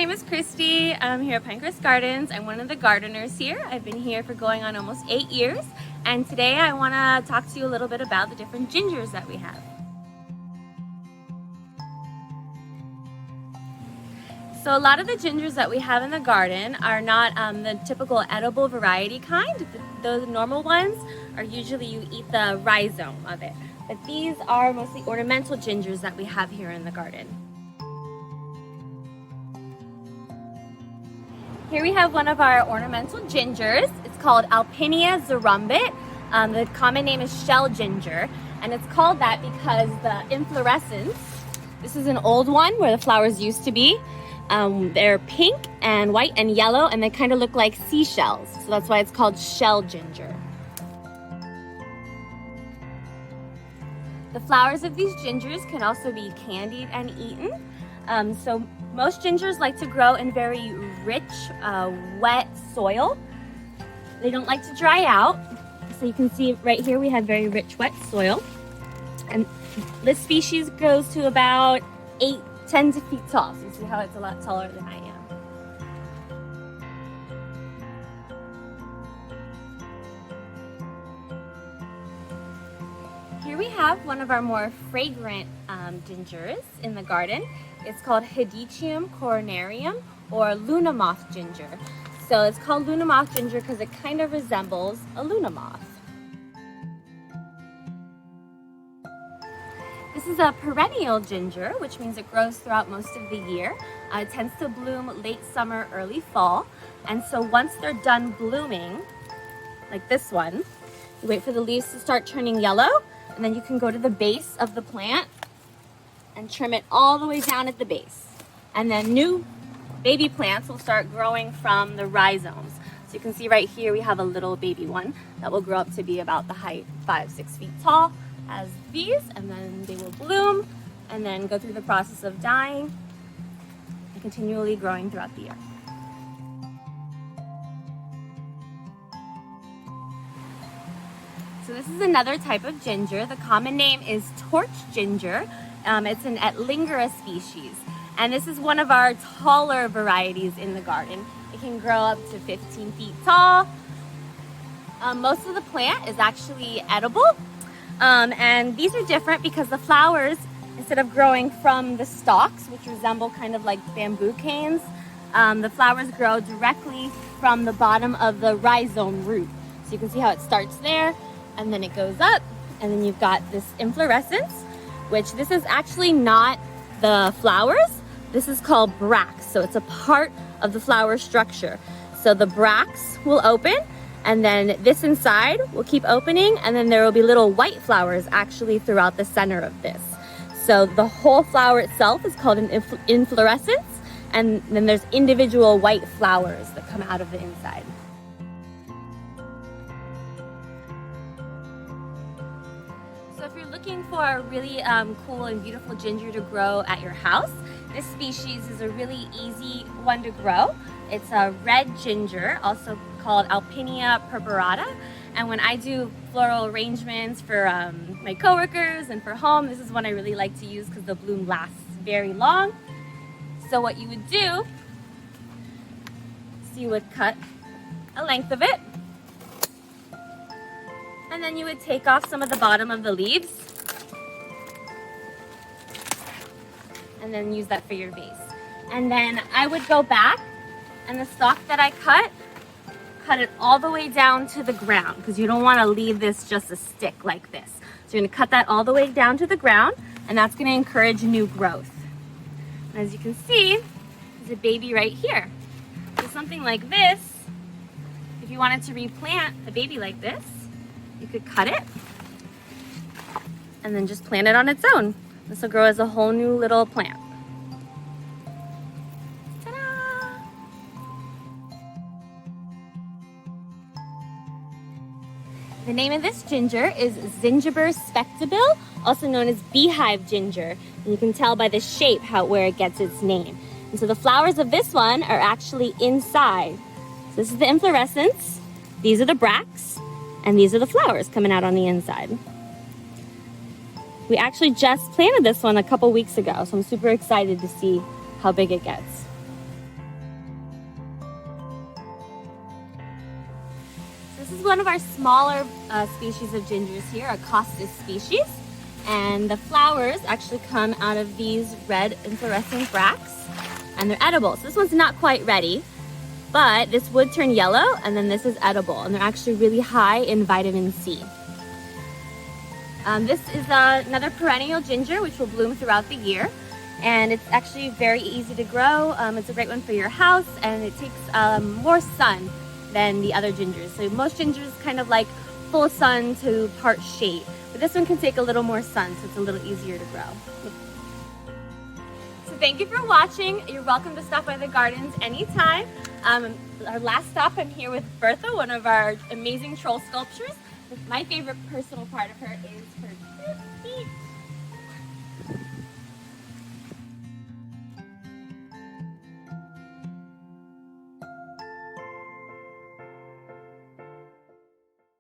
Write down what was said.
name is Kristy. I'm here at Pinecrest Gardens. I'm one of the gardeners here. I've been here for going on almost 8 years. And today I want to talk to you a little bit about the different gingers that we have. So a lot of the gingers that we have in the garden are not the typical edible variety kind. Those normal ones are usually you eat the rhizome of it. But these are mostly ornamental gingers that we have here in the garden. Here we have one of our ornamental gingers. It's called Alpinia zarumbit. The common name is shell ginger, and it's called that because the inflorescence, this is an old one where the flowers used to be. They're pink and white and yellow, and they kind of look like seashells. So that's why it's called shell ginger. The flowers of these gingers can also be candied and eaten. So most gingers like to grow in very rich, wet soil. They don't like to dry out. So you can see right here we have very rich, wet soil. And this species grows to about 10 feet tall. So you see how it's a lot taller than I am. Here we have one of our more fragrant gingers in the garden. It's called Hedychium coronarium, or Luna moth ginger. So it's called Luna moth ginger because it kind of resembles a Luna moth. This is a perennial ginger, which means it grows throughout most of the year. It tends to bloom late summer, early fall. And so once they're done blooming, like this one, you wait for the leaves to start turning yellow, and then you can go to the base of the plant and trim it all the way down at the base. And then new baby plants will start growing from the rhizomes. So you can see right here we have a little baby one that will grow up to be about the height 5-6 feet tall as these, and then they will bloom and then go through the process of dying and continually growing throughout the year. So this is another type of ginger. The common name is torch ginger. It's an Etlingera species, and this is one of our taller varieties in the garden. It can grow up to 15 feet tall. Most of the plant is actually edible, and these are different because the flowers, instead of growing from the stalks, which resemble kind of like bamboo canes, the flowers grow directly from the bottom of the rhizome root. So you can see how it starts there, and then it goes up, and then you've got this inflorescence, which this is actually not the flowers. This is called bracts. So it's a part of the flower structure. So the bracts will open, and then this inside will keep opening, and then there will be little white flowers actually throughout the center of this. So the whole flower itself is called an inflorescence, and then there's individual white flowers that come out of the inside. So if you're looking for a really cool and beautiful ginger to grow at your house, this species is a really easy one to grow. It's a red ginger, also called Alpinia purpurata. And when I do floral arrangements for my coworkers and for home, this is one I really like to use because the bloom lasts very long. So what you would do is you would cut a length of it, and then you would take off some of the bottom of the leaves and then use that for your vase. And then I would go back, and the stalk that I cut it all the way down to the ground, because you don't want to leave this just a stick like this. So you're going to cut that all the way down to the ground, and that's going to encourage new growth. And as you can see, there's a baby right here. So something like this, if you wanted to replant a baby like this, you could cut it and then just plant it on its own. This will grow as a whole new little plant. Ta-da! The name of this ginger is Zingiber spectabil, also known as beehive ginger. And you can tell by the shape where it gets its name. And so the flowers of this one are actually inside. So this is the inflorescence, these are the bracts, and these are the flowers coming out on the inside. We actually just planted this one a couple weeks ago, so I'm super excited to see how big it gets. This is one of our smaller species of gingers here, a costus species. And the flowers actually come out of these red inflorescent bracts, and they're edible. So this one's not quite ready, but this would turn yellow, and then this is edible, and they're actually really high in vitamin C. This is another perennial ginger, which will bloom throughout the year. And it's actually very easy to grow. It's a great one for your house, and it takes more sun than the other gingers. So most gingers kind of like full sun to part shade, but this one can take a little more sun, so it's a little easier to grow. So thank you for watching. You're welcome to stop by the gardens anytime. Our last stop, I'm here with Bertha, one of our amazing troll sculptures. My favorite personal part of her is her cute feet.